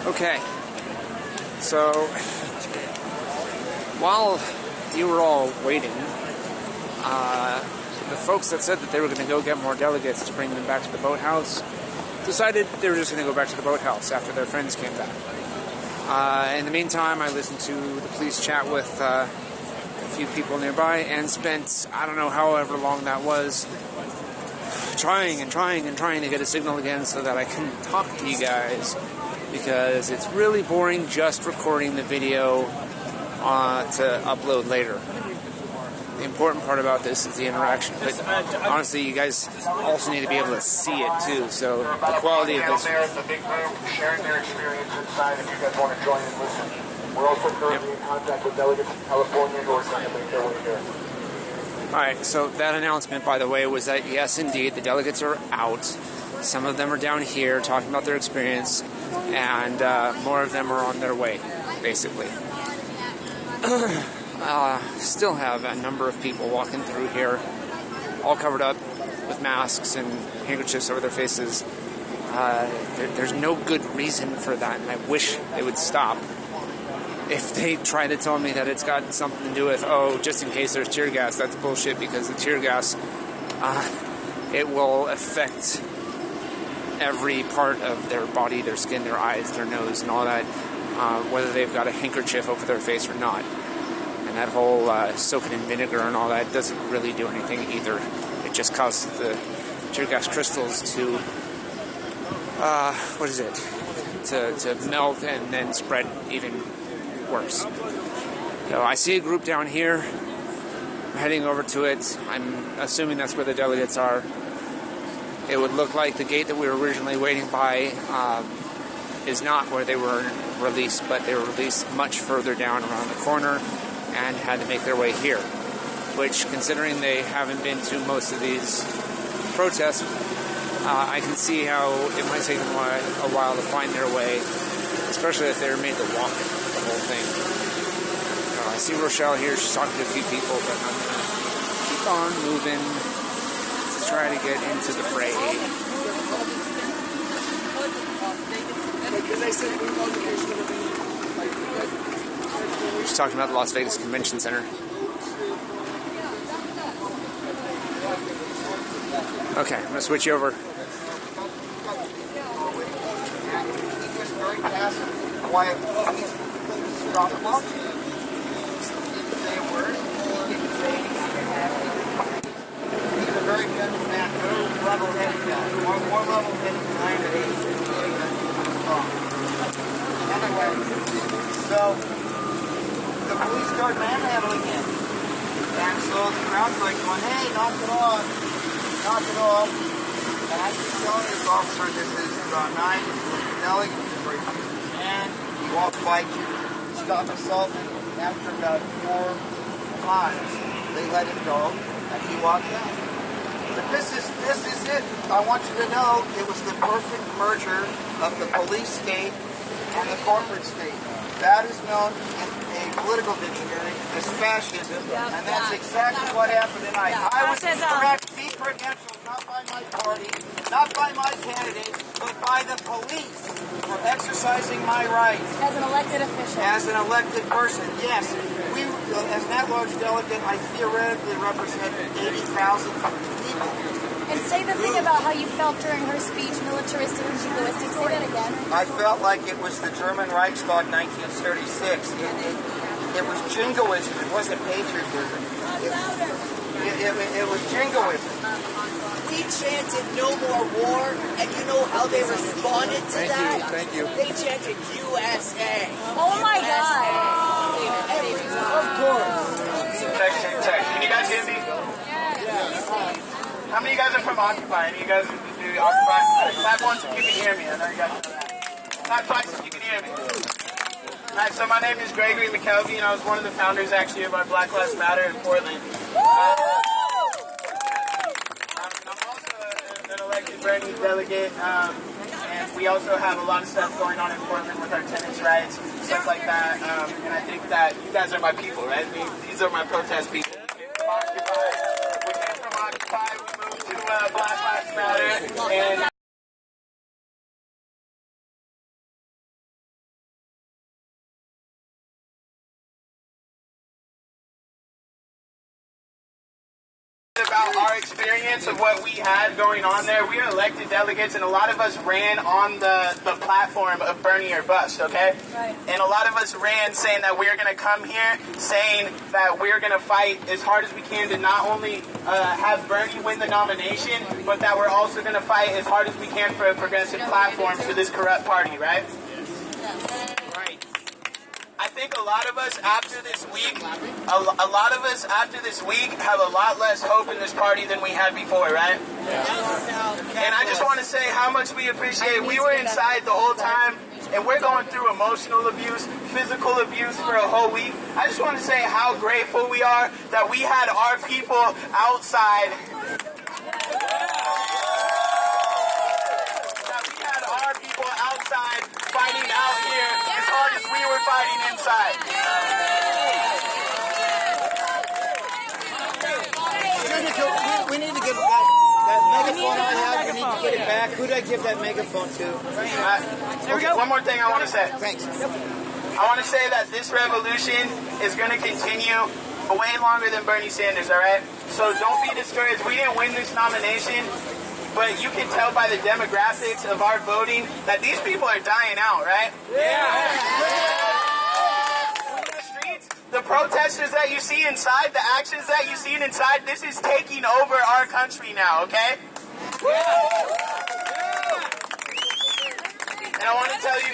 Okay, so while you were all waiting, the folks that said that they were going to go get more delegates to bring them back to the boathouse decided they were just going to go back to the boathouse after their friends came back. In the meantime, I listened to the police chat with a few people nearby and spent, I don't know, however long that was, trying to get a signal again so that I can talk to you guys, because it's really boring just recording the video to upload later. The important part about this is the interaction, but honestly, you guys also need to be able to see it too, so the quality of this... There at the big room, sharing their experience inside, if you guys want to join and listen. We're also currently in contact with delegates in California who are trying to make their way here. Alright, so that announcement, by the way, was that yes, indeed, the delegates are out. Some of them are down here talking about their experience, and more of them are on their way, basically. Still have a number of people walking through here, all covered up with masks and handkerchiefs over their faces. There's no good reason for that, and I wish they would stop. If they try to tell me that it's got something to do with, oh, just in case there's tear gas, that's bullshit, because the tear gas, it will affect every part of their body, their skin, their eyes, their nose, and all that, whether they've got a handkerchief over their face or not. And that whole soak it in vinegar and all that doesn't really do anything either. It just causes the tear gas crystals to, to melt and then spread even worse. So I see a group down here. I'm heading over to it. I'm assuming that's where the delegates are. It would look like the gate that we were originally waiting by is not where they were released, but they were released much further down around the corner and had to make their way here. Which, considering they haven't been to most of these protests, I can see how it might take them a while to find their way, especially if they're made to walk the whole thing. I see Rochelle here. She's talking to a few people, but I'm going to keep on moving to try to get into the fray. She's talking about the Las Vegas Convention Center. Okay, I'm going to switch you over. Quiet. Stop the clock. Say a word. He's a very gentle man, very level-headed guy. More level-headed than I am. Anyway, so the police start manhandling him. And so the crowd's like going, hey, knock it off. Knock it off. And I keep telling this officer this is about 9 delegates. And he walked by to stop assaulting. After about 4 times, they let him go, and he walked out. But this is it. I want you to know it was the perfect merger of the police state and the corporate state. That is known in a political dictionary as fascism, and that's exactly what happened tonight. I was correct, credentialed not by my party, not by my candidate, but by the police for exercising my rights. As an elected official. As an elected person, yes. We, as an at-large delegate, I theoretically represent 80,000 people. And say the thing about how you felt during her speech, militaristic and jingoistic. Say that again. I felt like it was the German Reichstag 1936. It was jingoism. It wasn't patriotism. It was jingoism. We chanted no more war, and you know how they responded to that? Thank you. They chanted USA. Oh my God. Of course. Check. Can you guys hear me? How many of you guys are from Occupy? Any of you guys do Occupy? Clap once if you can hear me. I know you guys know that. Clap twice if you can hear me. Alright, so my name is Gregory McKelvey, and I was one of the founders actually of our Black Lives Matter in Portland. I'm also an elected brand new delegate, and we also have a lot of stuff going on in Portland with our tenants' rights, stuff like that, and I think that you guys are my people, right? These are my protest people. We came from Occupy, we moved to Black And about our experience of what we had going on there. We are elected delegates, and a lot of us ran on the platform of Bernie or Bust, okay? Right. And a lot of us ran saying that we're going to come here, saying that we're going to fight as hard as we can to not only have Bernie win the nomination, but that we're also going to fight as hard as we can for a progressive platform for this corrupt party, right? Right. I think a lot of us after this week, a lot of us after this week have a lot less hope in this party than we had before, right? And I just want to say how much we appreciate. We were inside the whole time, and we're going through emotional abuse, physical abuse for a whole week. I just want to say how grateful we are that we had our people outside. That we had our people outside fighting out here as hard as we were fighting inside. We need to give that megaphone I have. We need to get it back. Who did I give that megaphone to? Okay, one more thing I want to say. Thanks. I want to say that this revolution is going to continue way longer than Bernie Sanders, all right? So don't be discouraged. We didn't win this nomination, but you can tell by the demographics of our voting that these people are dying out, right? The protesters that you see inside, the actions that you see inside, this is taking over our country now, okay? And I want to tell you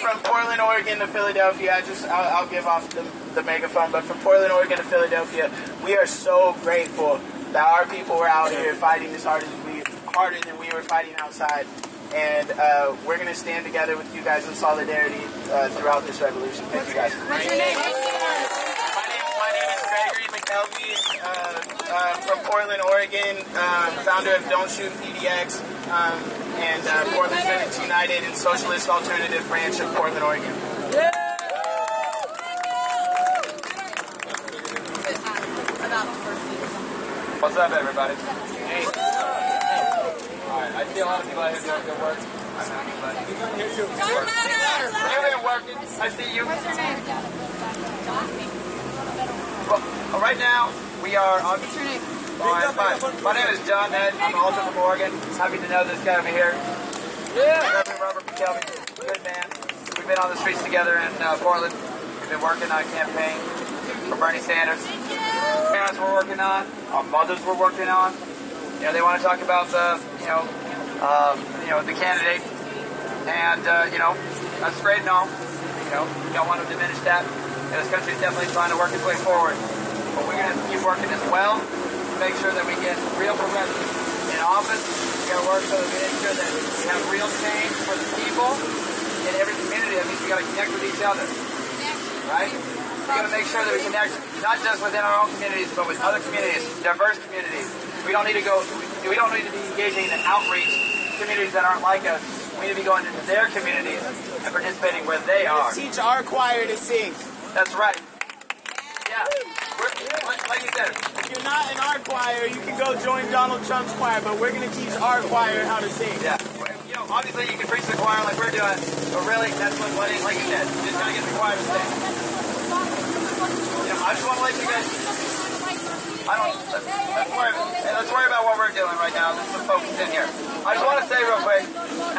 from Portland, Oregon to Philadelphia, I'll give off the megaphone, but from Portland, Oregon to Philadelphia, we are so grateful that our people were out here fighting as harder than we were fighting outside. And we're going to stand together with you guys in solidarity throughout this revolution. Thank you guys. What's your name? My name is Gregory McKelvey from Portland, Oregon, founder of Don't Shoot PDX, and Portland Students United and Socialist Alternative Branch of Portland, Oregon. What's up, everybody? Hey. Alright, I see a lot of people out here doing good work. I'm happy, but you've been working. I see you. What's your name? Well, right now, we are on... What's your name? My name is John Ned. I'm also from Oregon. Happy to know this guy over here. Reverend Robert McKelvey. Good man. We've been on the streets together in Portland. We've been working on a campaign for Bernie Sanders. Parents were working on, our mothers were working on. You know, they want to talk about the, the candidate, and that's great and all. You know, we don't want to diminish that. And this country is definitely trying to work its way forward, but we're going to keep working as well to make sure that we get real progressives in office. We got to work so that we make sure that we have real change for the people in every community. That means we got to connect with each other, right? We got to make sure that we connect not just within our own communities, but with other communities, diverse communities. We don't need to be engaging in outreach communities that aren't like us. We need to be going into their communities and participating where they are. Teach our choir to sing. That's right. Yeah. Like you said. If you're not in our choir, you can go join Donald Trump's choir, but we're going to teach our choir how to sing. Yeah. You know, obviously you can preach the choir like we're doing, but really, that's what like you said, you just got to get the choir to sing. You know, I just want to let you guys... Let's worry about what we're doing right now. Let's focus in here. I just want to say real quick,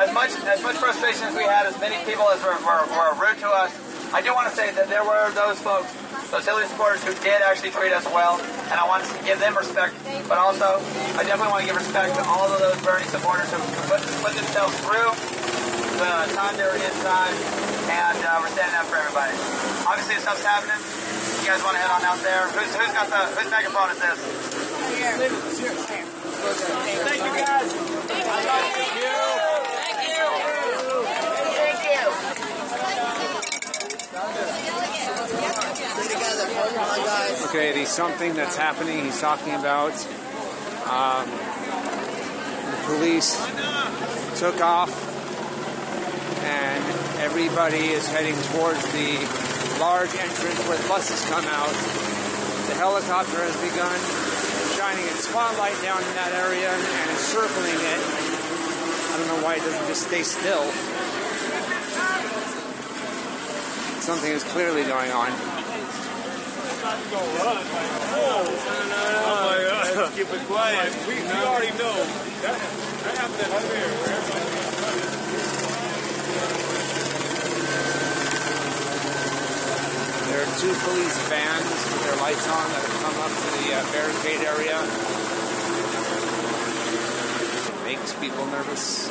as much frustration as we had, as many people as were rude to us, I do want to say that there were those folks, those Hillary supporters who did actually treat us well, and I want to give them respect, but also, I definitely want to give respect to all of those Bernie supporters who put themselves through the time they were inside, and we're standing up for everybody. Obviously, this stuff's happening. You guys want to head on out there? Whose megaphone is this? Here. Thank you, guys. Thank you. Okay, there's something that's happening. He's talking about the police took off, and everybody is heading towards the large entrance where the buses come out. The helicopter has begun shining its spotlight down in that area and is circling it. I don't know why it doesn't just stay still. Something is clearly going on. Oh my God! Keep it quiet. We already know. That happened up there. There are 2 police vans with their lights on that have come up to the barricade area. It makes people nervous.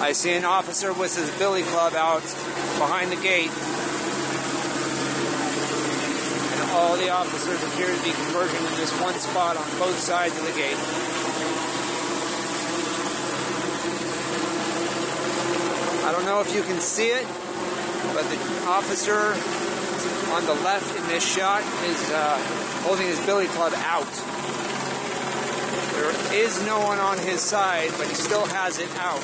I see an officer with his billy club out behind the gate. And all the officers appear to be converging in this one spot on both sides of the gate. I don't know if you can see it, but the officer on the left in this shot is holding his billy club out. There is no one on his side, but he still has it out.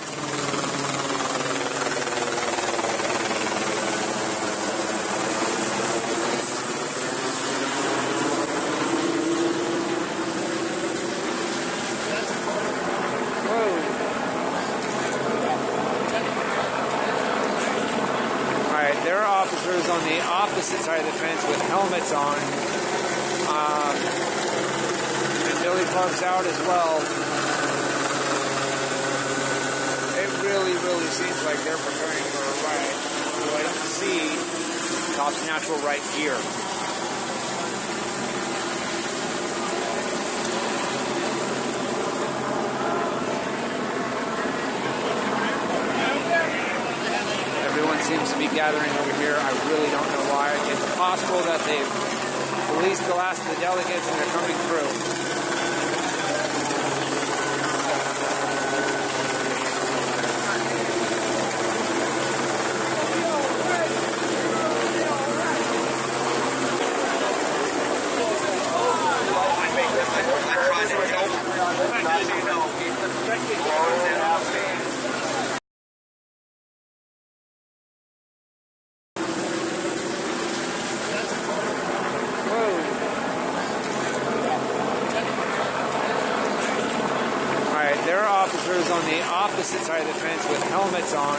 There are officers on the opposite side of the fence with helmets on. And billy clubs out as well. It really seems like they're preparing for a riot. So I don't see cops' natural right here. Everyone seems to be gathering over here. I really don't know why. It's possible that they've released the last of the delegates and they're coming through. There are officers on the opposite side of the fence with helmets on.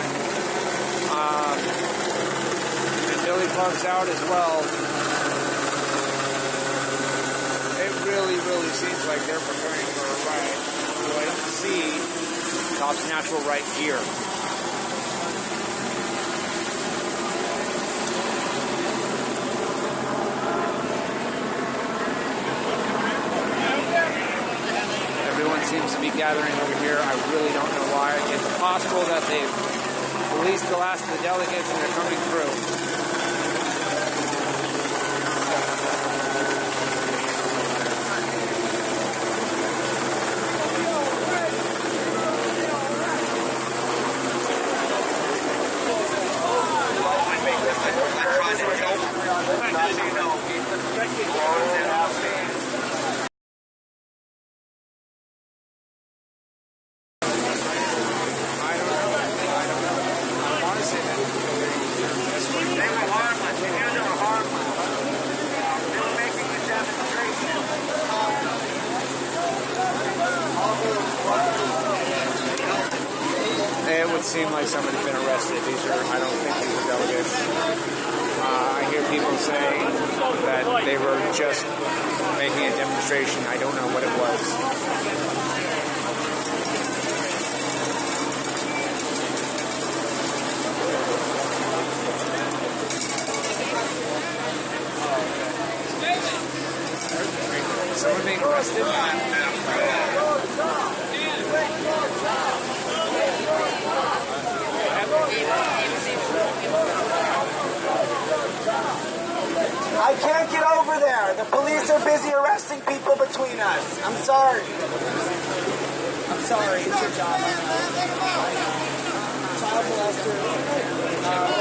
And billy clubs out as well. It really seems like they're preparing for a riot. So I don't see cops' natural right here. Seems to be gathering over here. I really don't know why. It's possible that they've released the last of the delegates and they're coming through. It would seem like somebody's been arrested. I don't think these are delegates. I hear people say that they were just making a demonstration. I don't know what it was. Someone being arrested? I can't get over there. The police are busy arresting people between us. I'm sorry. I'm sorry. It's your job. Child molester.